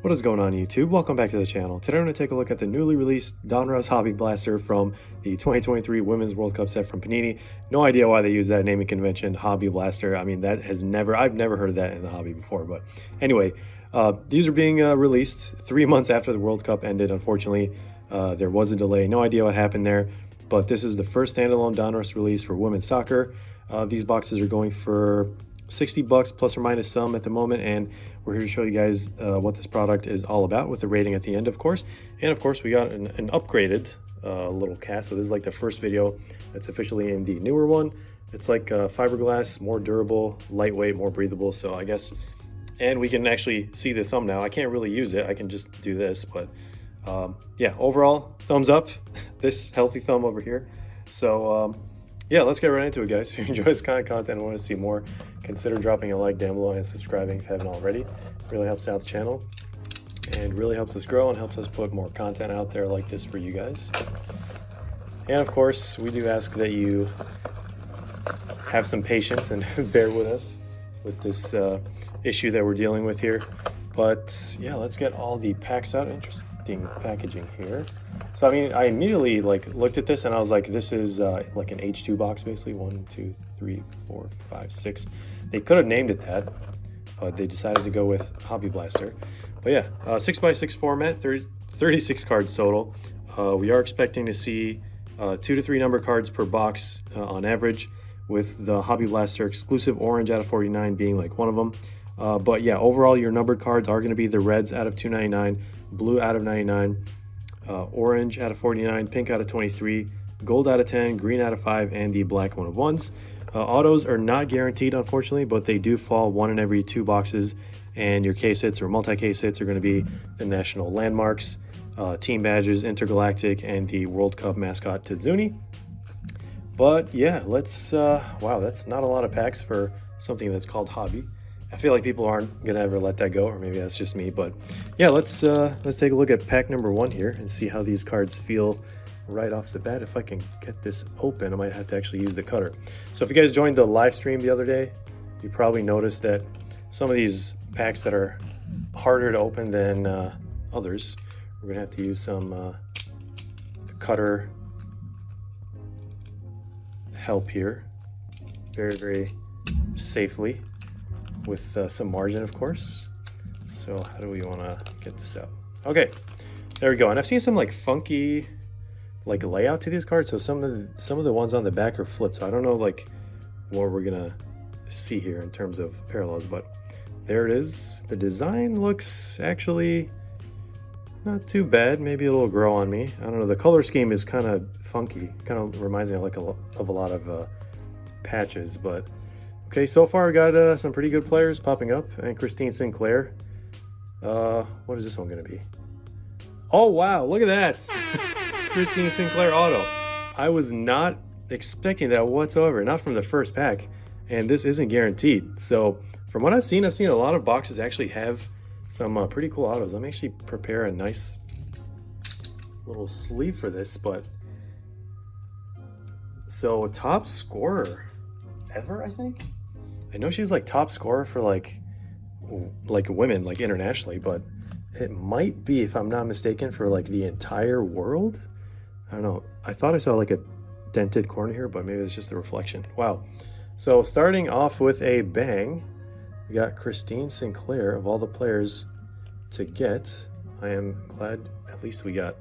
What is going on, YouTube? Welcome back to the channel. Today I'm going to take a look at the newly released Donruss Hobby Blaster from the 2023 Women's World Cup set from Panini. No idea why they use that naming convention, Hobby Blaster. I mean, that has I've never heard of that in the hobby before. But anyway, these are being released 3 months after the World Cup ended. Unfortunately, there was a delay. No idea what happened there. But this is the first standalone Donruss release for women's soccer. These boxes are going for $60 plus or minus some at the moment, and we're here to show you guys what this product is all about, with the rating at the end, of course. And of course, we got an upgraded little cast. So this is like the first video that's officially in the newer one. It's like fiberglass, more durable, lightweight, more breathable. So I guess, and we can actually see the thumb now. I can't really use it, I can just do this, but yeah, overall thumbs up. This healthy thumb over here. So yeah, let's get right into it, guys. If you enjoy this kind of content and want to see more, consider dropping a like down below and subscribing if you haven't already. It really helps out the channel and really helps us grow and helps us put more content out there like this for you guys. And of course, we do ask that you have some patience and bear with us with this issue that we're dealing with here. But yeah, let's get all the packs out. Interesting packaging here. So I mean, I immediately looked at this and I was like, this is like an H2 box, basically. 1, 2, 3, 4, 5, 6. They could have named it that, but they decided to go with Hobby Blaster. But yeah, 6x6 format, 36 cards total. We are expecting to see 2 to 3 number cards per box on average, with the Hobby Blaster exclusive orange out of 49 being like one of them. But yeah, overall your numbered cards are going to be the reds out of 299, blue out of 99, orange out of 49, pink out of 23, gold out of 10, green out of 5, and the black 1 of 1s. Autos are not guaranteed, unfortunately, but they do fall 1 in every 2 boxes, and your case hits or multi-case hits are going to be the national landmarks, team badges, intergalactic, and the World Cup mascot Tizuni. But yeah, let's wow, that's not a lot of packs for something that's called hobby. I feel like people aren't gonna ever let that go, or maybe that's just me. But yeah, let's take a look at pack number 1 here and see how these cards feel right off the bat. If I can get this open, I might have to actually use the cutter. So if you guys joined the live stream the other day, you probably noticed that some of these packs that are harder to open than others, we're gonna have to use some cutter help here, very safely, with some margin, of course. So how do we want to get this out? Okay, there we go. And I've seen some like funky layout to these cards. So some of the ones on the back are flipped. So I don't know like what we're gonna see here in terms of parallels, but there it is. The design looks actually not too bad. Maybe it'll grow on me. I don't know. The color scheme is kind of funky. Kind of reminds me of like a lot of patches, but okay, so far we got some pretty good players popping up. And Christine Sinclair. What is this one going to be? Oh, wow, look at that. Christine Sinclair auto. I was not expecting that whatsoever, not from the first pack. And this isn't guaranteed. So from what I've seen a lot of boxes actually have some pretty cool autos. Let me actually prepare a nice little sleeve for this. But so top scorer ever, I think. I know she's like top scorer for like women, like internationally, but it might be, if I'm not mistaken, for like the entire world. I don't know. I thought I saw like a dented corner here, but maybe it's just the reflection. Wow. So starting off with a bang, we got Christine Sinclair. Of all the players to get, I am glad at least we got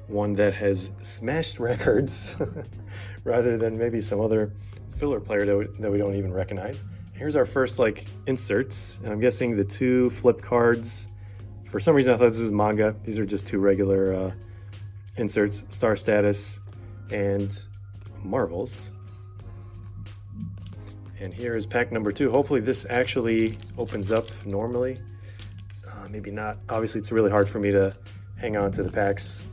one that has smashed records rather than maybe some other filler player that we don't even recognize. Here's our first like inserts, and I'm guessing the 2 flip cards. For some reason I thought this was manga. These are just 2 regular inserts: star status and marvels. And here is pack number 2. Hopefully this actually opens up normally. Maybe not. Obviously it's really hard for me to hang on to the packs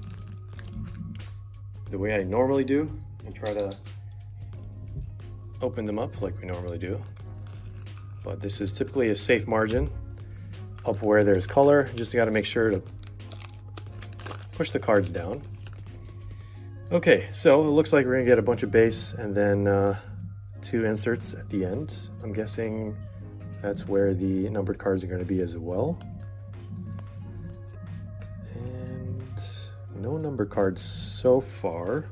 the way I normally do and try to open them up like we normally do. But this is typically a safe margin up where there's color. Just got to make sure to push the cards down. Okay, so it looks like we're gonna get a bunch of base and then 2 inserts at the end. I'm guessing that's where the numbered cards are going to be as well. no number cards so far.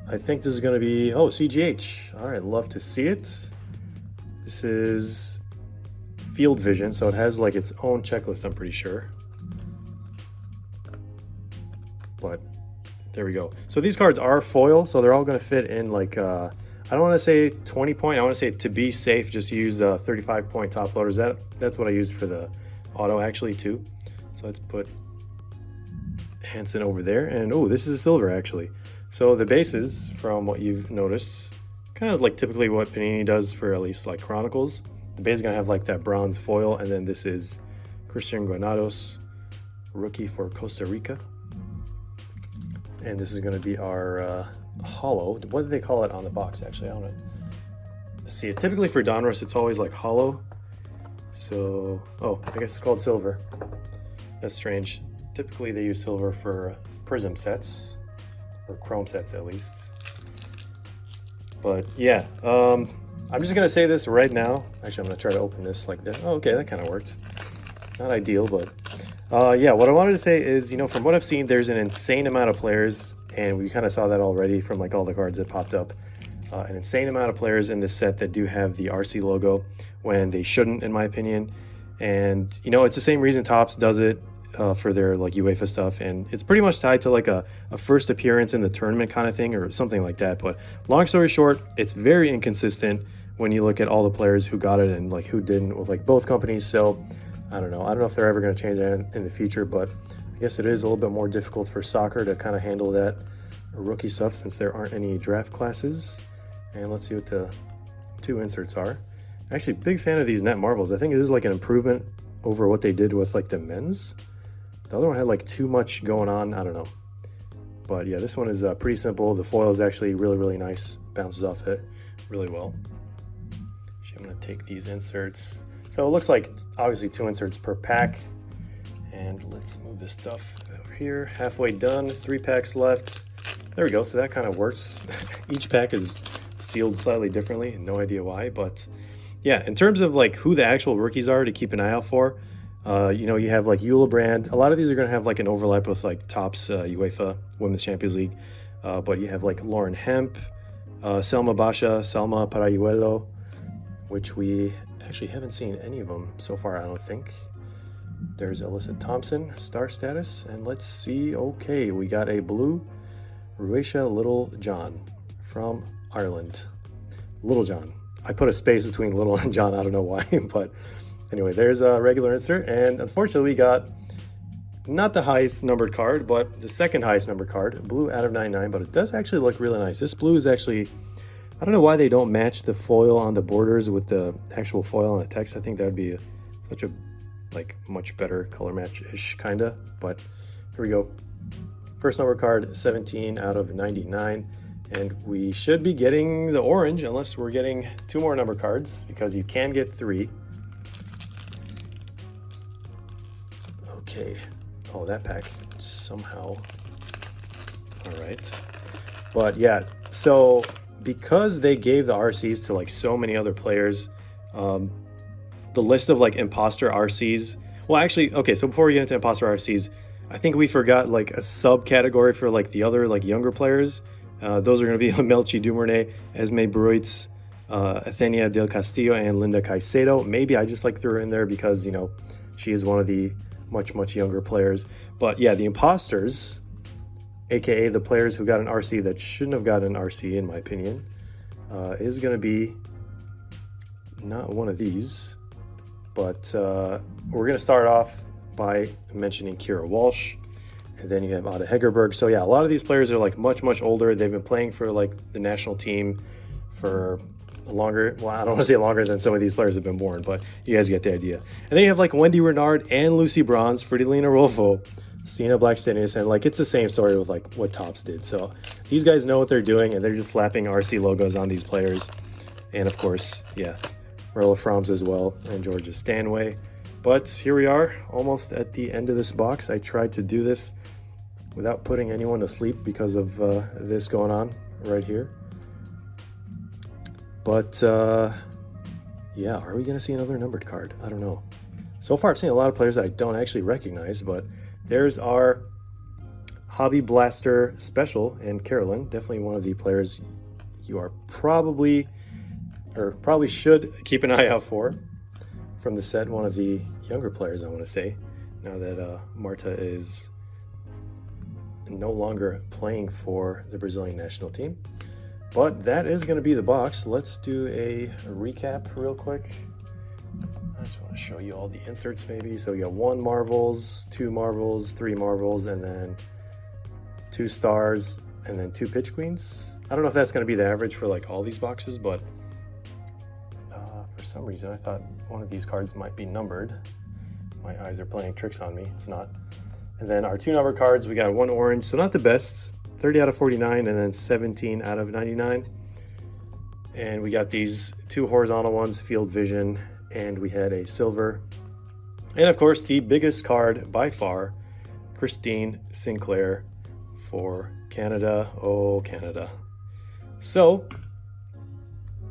I think this is going to be, oh, CGH. All right, love to see it. This is Field Vision, so it has like its own checklist, I'm pretty sure. But there we go. So these cards are foil, so they're all going to fit in like, I don't want to say 20 point. I want to say, to be safe, just use 35 point top loaders. That's what I used for the auto actually too. So let's put Hansen over there. And oh, this is a silver actually. So the bases, from what you've noticed, kind of like typically what Panini does for at least like Chronicles. The base is going to have like that bronze foil, and then this is Christian Granados, rookie for Costa Rica. And this is going to be our hollow. What do they call it on the box actually? I don't know. See it. Typically for Donruss, it's always like hollow. So, oh, I guess it's called silver. That's strange. Typically they use silver for prism sets, or chrome sets at least. But yeah, I'm just gonna say this right now. Actually, I'm gonna try to open this like this. Oh, okay, that kind of worked. Not ideal, but yeah, what I wanted to say is, you know, from what I've seen, there's an insane amount of players, and we kind of saw that already from like all the cards that popped up. An insane amount of players in this set that do have the RC logo when they shouldn't, in my opinion. And you know, it's the same reason Topps does it for their like UEFA stuff, and it's pretty much tied to like a first appearance in the tournament kind of thing or something like that. But long story short, it's very inconsistent when you look at all the players who got it and like who didn't with like both companies. So I don't know if they're ever going to change that in the future, but I guess it is a little bit more difficult for soccer to kind of handle that rookie stuff since there aren't any draft classes. And let's see what the two inserts are. Actually, big fan of these net marbles. I think this is like an improvement over what they did with like the men's. The other one had like too much going on. I don't know. But yeah, this one is pretty simple. The foil is actually really, really nice. Bounces off it really well. Actually, I'm going to take these inserts. So it looks like obviously 2 inserts per pack. And let's move this stuff over here. Halfway done, 3 packs left. There we go. So that kind of works. Each pack is sealed slightly differently. No idea why, but yeah, in terms of like who the actual rookies are to keep an eye out for, you know, you have like Brand. A lot of these are going to have like an overlap with like Topps UEFA Women's Champions League, but you have like Lauren Hemp, Selma Basha, Selma Parayuelo, which we actually haven't seen any of them so far, I don't think. There's Alyssa Thompson, star status, and let's see. Okay, we got a blue Ruesha Little John from Ireland. Little John. I put a space between Little and John. I don't know why, but anyway, there's a regular insert. And unfortunately, we got not the highest numbered card, but the second highest numbered card, blue out of 99. But it does actually look really nice. This blue is actually, I don't know why they don't match the foil on the borders with the actual foil on the text. I think that would be such a like much better color match-ish kind of. But here we go. First number card, 17 out of 99. And we should be getting the orange unless we're getting 2 more number cards, because you can get 3. Okay. Oh, that pack somehow. All right. But yeah, so because they gave the RCs to like so many other players, the list of like imposter RCs. Well, actually, okay, so before we get into imposter RCs, I think we forgot like a subcategory for like the other like younger players. Those are going to be Melchi Dumornay, Esme Bruitz, Athenia Del Castillo, and Linda Caicedo. Maybe I just like threw her in there because, you know, she is one of the much younger players. But yeah, the imposters, aka the players who got an RC that shouldn't have gotten an RC, in my opinion, is going to be not one of these. But we're going to start off by mentioning Kira Walsh. And then you have Ada Hegerberg. So yeah, a lot of these players are like much older. They've been playing for like the national team for longer. Well, I don't want to say longer than some of these players have been born, but you guys get the idea. And then you have like Wendy Renard and Lucy Bronze, Fridolina Rolfo, Stina Blackstenius, and like it's the same story with like what Topps did. So these guys know what they're doing, and they're just slapping RC logos on these players. And of course, yeah, Merla Froms as well, and Georgia Stanway. But here we are, almost at the end of this box. I tried to do this without putting anyone to sleep because of this going on right here. But yeah, are we going to see another numbered card? I don't know. So far, I've seen a lot of players that I don't actually recognize, but there's our Hobby Blaster Special and Carolyn. Definitely one of the players you are probably should keep an eye out for from the set. One of the younger players, I want to say, now that Marta is no longer playing for the Brazilian national team. But that is going to be the box. Let's do a recap real quick. I just want to show you all the inserts maybe. So you got 1 Marvels, 2 Marvels, 3 Marvels, and then 2 Stars, and then 2 Pitch Queens. I don't know if that's going to be the average for like all these boxes, but for some reason I thought one of these cards might be numbered. My eyes are playing tricks on me. It's not. And then our 2 number cards, we got 1 orange, so not the best. 30 out of 49, and then 17 out of 99. And we got these 2 horizontal ones, Field Vision, and we had a silver. And of course, the biggest card by far, Christine Sinclair for Canada. Oh, Canada. So,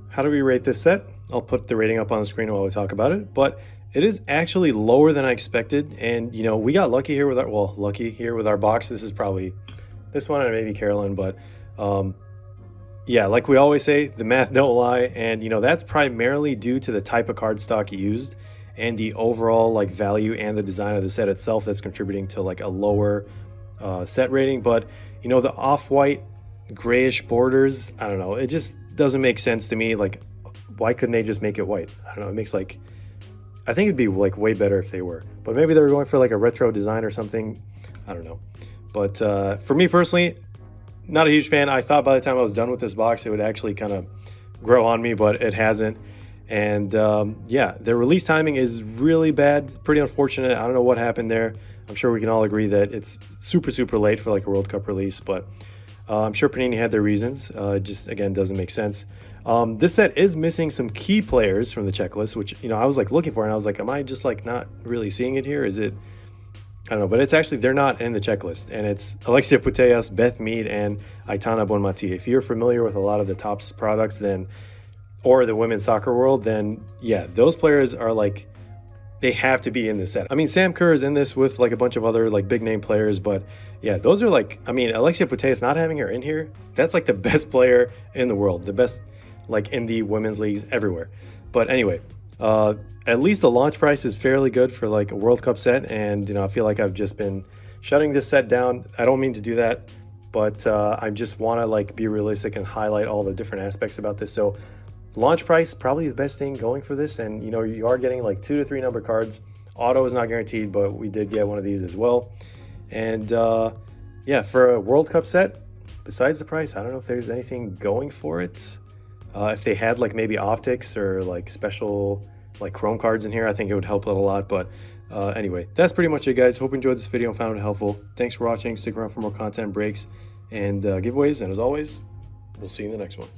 how do we rate this set? I'll put the rating up on the screen while we talk about it, but it is actually lower than I expected. And, you know, we got lucky here with our box. This is probably this one and maybe Carolyn, but yeah, like we always say, the math don't lie. And, you know, that's primarily due to the type of cardstock used and the overall like value and the design of the set itself that's contributing to like a lower set rating. But, you know, the off-white grayish borders, I don't know, it just doesn't make sense to me. Like, why couldn't they just make it white? I don't know, it makes like, I think it'd be like way better if they were, but maybe they were going for like a retro design or something. I don't know. But for me personally, not a huge fan. I thought by the time I was done with this box, it would actually kind of grow on me, but it hasn't. And yeah, the release timing is really bad, pretty unfortunate. I don't know what happened there. I'm sure we can all agree that it's super, super late for like a World Cup release, but I'm sure Panini had their reasons. It just, again, doesn't make sense. This set is missing some key players from the checklist, which, you know, I was like looking for, and I was like, am I just like not really seeing it here? Is it, I don't know, but it's actually, they're not in the checklist, and it's Alexia Putellas, Beth Mead, and Aitana Bonmati. If you're familiar with a lot of the Topps products, then, or the women's soccer world, then yeah, those players are like, they have to be in this set. I mean, Sam Kerr is in this with like a bunch of other like big name players, but yeah, those are like, I mean, Alexia Putellas, not having her in here, that's like the best player in the world, the best like in the women's leagues everywhere. But anyway, at least the launch price is fairly good for like a World Cup set, and you know, I feel like I've just been shutting this set down. I don't mean to do that, but I just want to like be realistic and highlight all the different aspects about this. So launch price, probably the best thing going for this, and you know, you are getting like 2 to 3 number cards. Auto is not guaranteed, but we did get one of these as well. And yeah, for a World Cup set, besides the price, I don't know if there's anything going for it. If they had like maybe optics or like special like chrome cards in here, I think it would help it a lot. But anyway, that's pretty much it, guys. Hope you enjoyed this video and found it helpful. Thanks for watching. Stick around for more content breaks and giveaways, and as always, we'll see you in the next one.